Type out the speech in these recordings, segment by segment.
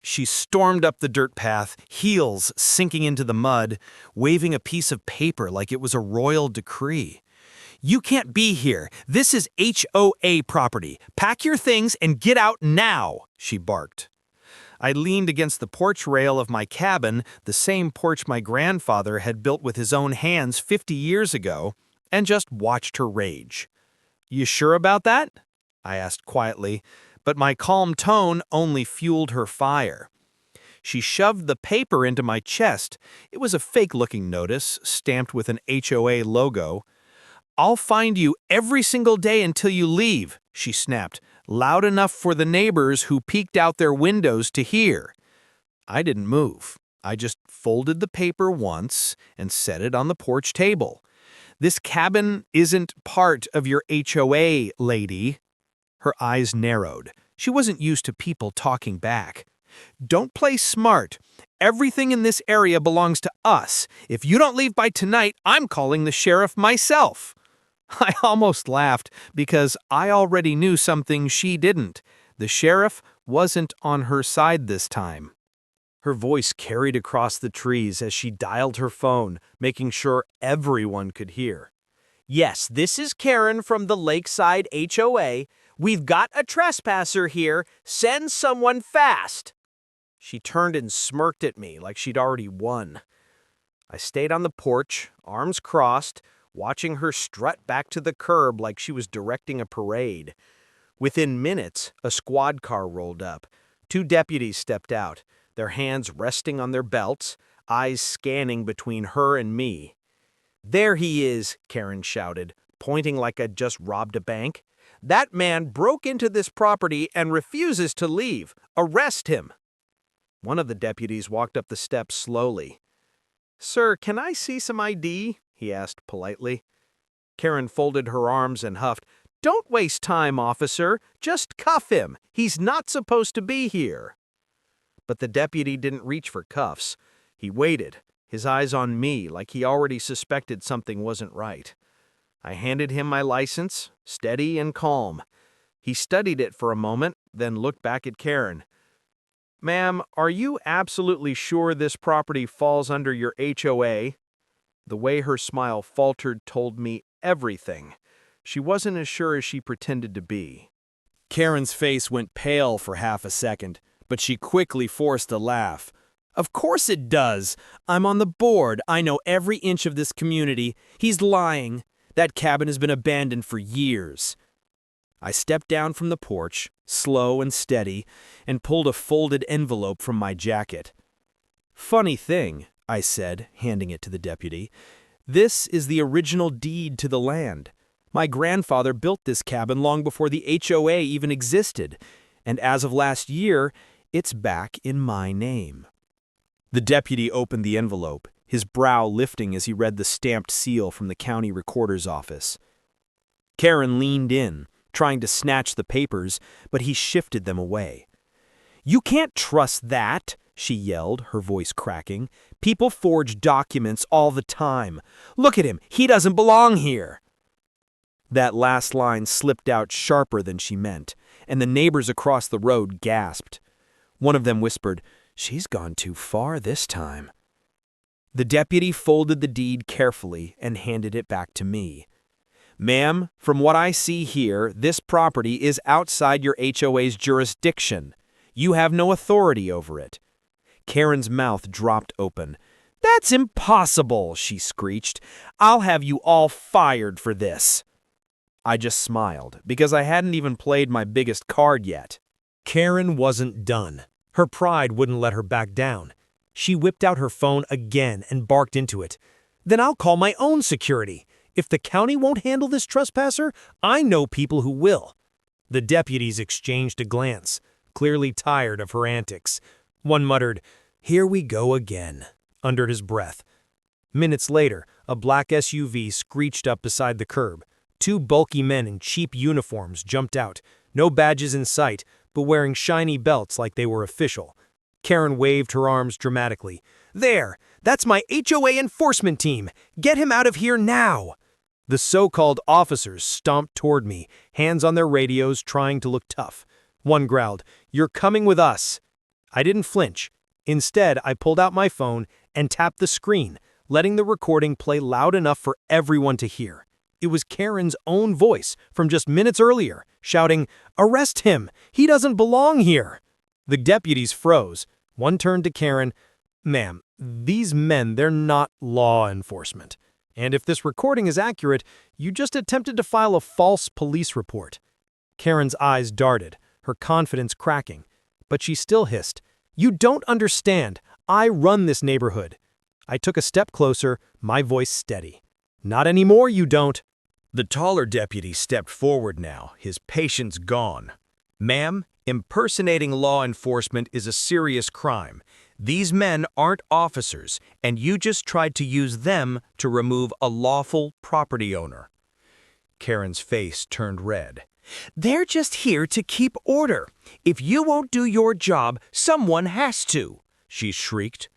She stormed up the dirt path, heels sinking into the mud, waving a piece of paper like it was a royal decree. "You can't be here. This is HOA property. Pack your things and get out now," she barked. I leaned against the porch rail of my cabin, the same porch my grandfather had built with his own hands 50 years ago, and just watched her rage. "You sure about that?" I asked quietly, but my calm tone only fueled her fire. She shoved the paper into my chest. It was a fake-looking notice, stamped with an HOA logo. "I'll find you every single day until you leave," she snapped, loud enough for the neighbors who peeked out their windows to hear. I didn't move. I just folded the paper once and set it on the porch table. "This cabin isn't part of your HOA, lady." Her eyes narrowed. She wasn't used to people talking back. "Don't play smart. Everything in this area belongs to us. If you don't leave by tonight, I'm calling the sheriff myself." I almost laughed because I already knew something she didn't. The sheriff wasn't on her side this time. Her voice carried across the trees as she dialed her phone, making sure everyone could hear. "Yes, this is Karen from the Lakeside HOA. We've got a trespasser here. Send someone fast." She turned and smirked at me like she'd already won. I stayed on the porch, arms crossed, watching her strut back to the curb like she was directing a parade. Within minutes, a squad car rolled up. 2 deputies stepped out, their hands resting on their belts, eyes scanning between her and me. "There he is," Karen shouted, pointing like I'd just robbed a bank. "That man broke into this property and refuses to leave. Arrest him." One of the deputies walked up the steps slowly. "Sir, can I see some ID?" he asked politely. Karen folded her arms and huffed. "Don't waste time, officer. Just cuff him. He's not supposed to be here." But the deputy didn't reach for cuffs. He waited, his eyes on me like he already suspected something wasn't right. I handed him my license, steady and calm. He studied it for a moment, then looked back at Karen. "Ma'am, are you absolutely sure this property falls under your HOA?" The way her smile faltered told me everything. She wasn't as sure as she pretended to be. Karen's face went pale for half a second, but she quickly forced a laugh. "Of course it does. I'm on the board. I know every inch of this community. He's lying. That cabin has been abandoned for years." I stepped down from the porch, slow and steady, and pulled a folded envelope from my jacket. "Funny thing," I said, handing it to the deputy. "This is the original deed to the land. My grandfather built this cabin long before the HOA even existed, and as of last year, it's back in my name." The deputy opened the envelope, his brow lifting as he read the stamped seal from the county recorder's office. Karen leaned in, trying to snatch the papers, but he shifted them away. "You can't trust that," she yelled, her voice cracking. "People forge documents all the time. Look at him, he doesn't belong here." That last line slipped out sharper than she meant, and the neighbors across the road gasped. One of them whispered, "She's gone too far this time." The deputy folded the deed carefully and handed it back to me. "Ma'am, from what I see here, this property is outside your HOA's jurisdiction. You have no authority over it." Karen's mouth dropped open. "That's impossible," she screeched. "I'll have you all fired for this." I just smiled, because I hadn't even played my biggest card yet. Karen wasn't done. Her pride wouldn't let her back down. She whipped out her phone again and barked into it. "Then I'll call my own security. If the county won't handle this trespasser, I know people who will." The deputies exchanged a glance, clearly tired of her antics. One muttered, "Here we go again," under his breath. Minutes later, a black SUV screeched up beside the curb. 2 bulky men in cheap uniforms jumped out, no badges in sight, but wearing shiny belts like they were official. Karen waved her arms dramatically. "There! That's my HOA enforcement team! Get him out of here now!" The so-called officers stomped toward me, hands on their radios trying to look tough. One growled, "You're coming with us." I didn't flinch. Instead, I pulled out my phone and tapped the screen, letting the recording play loud enough for everyone to hear. It was Karen's own voice from just minutes earlier, shouting, "Arrest him! He doesn't belong here!" The deputies froze. One turned to Karen. "Ma'am, these men, they're not law enforcement. And if this recording is accurate, you just attempted to file a false police report." Karen's eyes darted, her confidence cracking. But she still hissed, "You don't understand. I run this neighborhood." I took a step closer, my voice steady. "Not anymore, you don't." The taller deputy stepped forward now, his patience gone. "Ma'am, impersonating law enforcement is a serious crime. These men aren't officers, and you just tried to use them to remove a lawful property owner." Karen's face turned red. "They're just here to keep order. If you won't do your job, someone has to," she shrieked.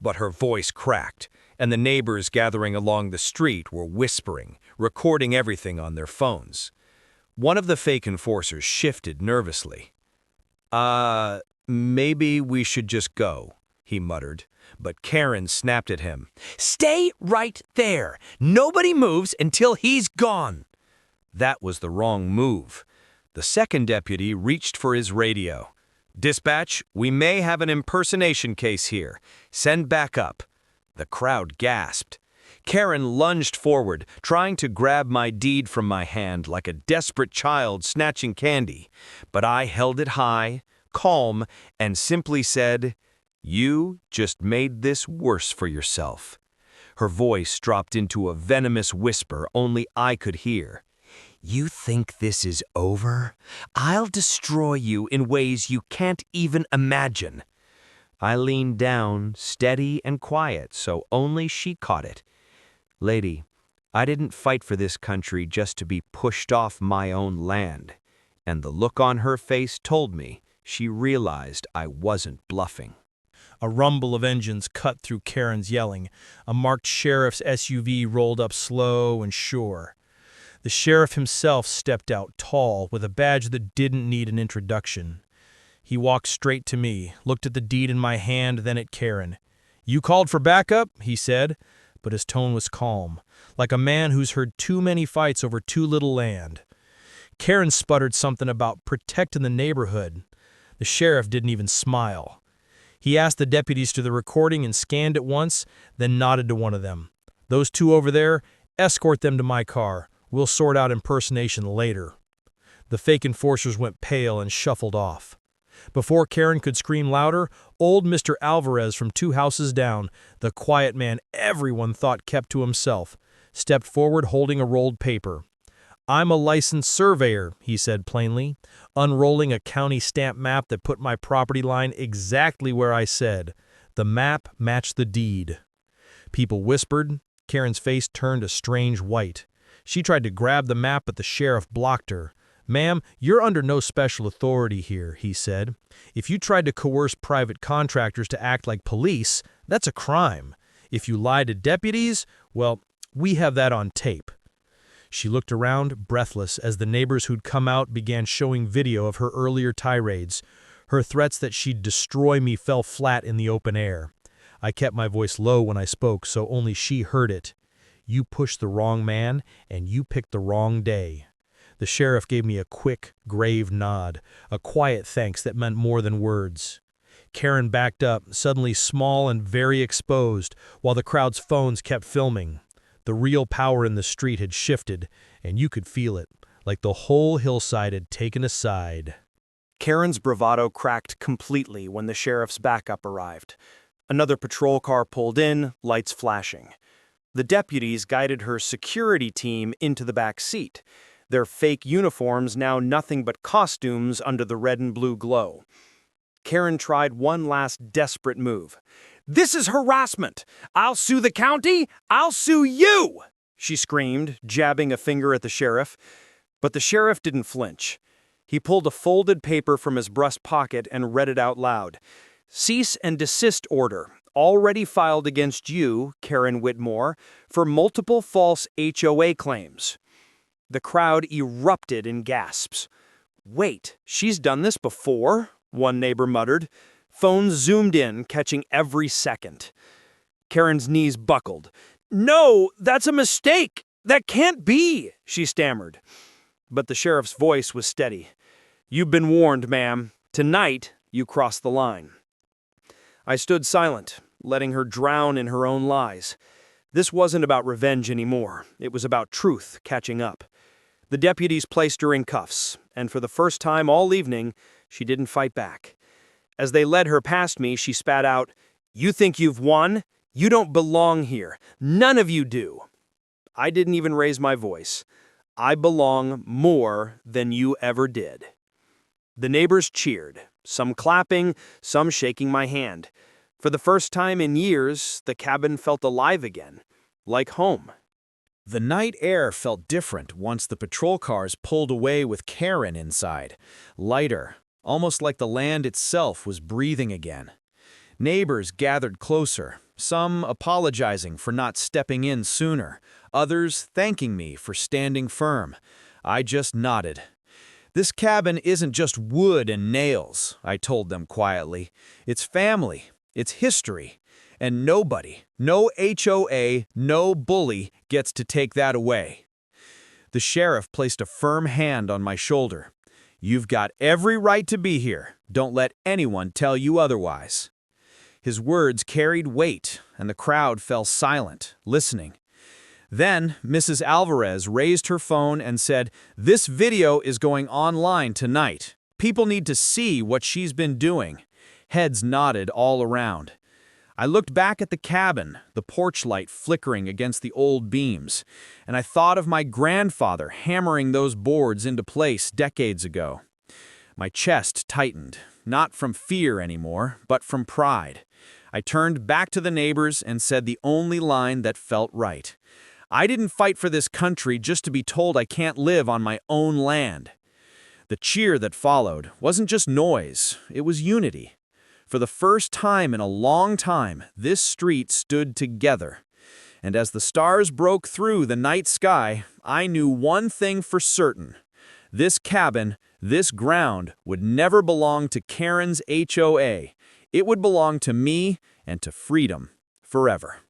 But her voice cracked, and the neighbors gathering along the street were whispering, recording everything on their phones. One of the fake enforcers shifted nervously. Maybe we should just go," he muttered, but Karen snapped at him. "Stay right there! Nobody moves until he's gone!" That was the wrong move. The second deputy reached for his radio. "Dispatch, we may have an impersonation case here. Send backup." The crowd gasped. Karen lunged forward, trying to grab my deed from my hand like a desperate child snatching candy. But I held it high, calm, and simply said, "You just made this worse for yourself." Her voice dropped into a venomous whisper only I could hear. "You think this is over? I'll destroy you in ways you can't even imagine." I leaned down, steady and quiet, so only she caught it. "Lady, I didn't fight for this country just to be pushed off my own land." And the look on her face told me she realized I wasn't bluffing. A rumble of engines cut through Karen's yelling. A marked sheriff's SUV rolled up slow and sure. The sheriff himself stepped out tall, with a badge that didn't need an introduction. He walked straight to me, looked at the deed in my hand, then at Karen. "You called for backup?" he said, but his tone was calm, like a man who's heard too many fights over too little land. Karen sputtered something about protecting the neighborhood. The sheriff didn't even smile. He asked the deputies to the recording and scanned it once, then nodded to one of them. "Those two over there, escort them to my car. We'll sort out impersonation later." The fake enforcers went pale and shuffled off. Before Karen could scream louder, old Mr. Alvarez from 2 houses down, the quiet man everyone thought kept to himself, stepped forward holding a rolled paper. "I'm a licensed surveyor," he said plainly, unrolling a county stamp map that put my property line exactly where I said. The map matched the deed. People whispered. Karen's face turned a strange white. She tried to grab the map, but the sheriff blocked her. "Ma'am, you're under no special authority here," he said. "If you tried to coerce private contractors to act like police, that's a crime. If you lied to deputies, well, we have that on tape." She looked around, breathless, as the neighbors who'd come out began showing video of her earlier tirades. Her threats that she'd destroy me fell flat in the open air. I kept my voice low when I spoke, so only she heard it. "You pushed the wrong man, and you picked the wrong day." The sheriff gave me a quick, grave nod, a quiet thanks that meant more than words. Karen backed up, suddenly small and very exposed, while the crowd's phones kept filming. The real power in the street had shifted, and you could feel it, like the whole hillside had taken a side. Karen's bravado cracked completely when the sheriff's backup arrived. Another patrol car pulled in, lights flashing. The deputies guided her security team into the back seat, their fake uniforms now nothing but costumes under the red and blue glow. Karen tried one last desperate move. "This is harassment! I'll sue the county! I'll sue you!" she screamed, jabbing a finger at the sheriff. But the sheriff didn't flinch. He pulled a folded paper from his breast pocket and read it out loud. "Cease and desist order, already filed against you, Karen Whitmore, for multiple false HOA claims." The crowd erupted in gasps. "Wait, she's done this before?" one neighbor muttered. Phone zoomed in, catching every second. Karen's knees buckled. "No, that's a mistake! That can't be!" she stammered. But the sheriff's voice was steady. "You've been warned, ma'am. Tonight, you crossed the line." I stood silent, letting her drown in her own lies. This wasn't about revenge anymore. It was about truth catching up. The deputies placed her in cuffs, and for the first time all evening, she didn't fight back. As they led her past me, she spat out, "You think you've won? You don't belong here. None of you do." I didn't even raise my voice. I belong more than you ever did. The neighbors cheered, some clapping, some shaking my hand. For the first time in years, the cabin felt alive again, like home. The night air felt different once the patrol cars pulled away with Karen inside. Lighter, almost like the land itself was breathing again. Neighbors gathered closer, some apologizing for not stepping in sooner, others thanking me for standing firm. I just nodded. "This cabin isn't just wood and nails," I told them quietly. "It's family, it's history, and nobody, no HOA, no bully gets to take that away." The sheriff placed a firm hand on my shoulder. "You've got every right to be here. Don't let anyone tell you otherwise." His words carried weight, and the crowd fell silent, listening. Then, Mrs. Alvarez raised her phone and said, "This video is going online tonight. People need to see what she's been doing." Heads nodded all around. I looked back at the cabin, the porch light flickering against the old beams, and I thought of my grandfather hammering those boards into place decades ago. My chest tightened, not from fear anymore, but from pride. I turned back to the neighbors and said the only line that felt right. I didn't fight for this country just to be told I can't live on my own land. The cheer that followed wasn't just noise, it was unity. For the first time in a long time, this street stood together. And as the stars broke through the night sky, I knew one thing for certain. This cabin, this ground, would never belong to Karen's HOA. It would belong to me and to freedom forever.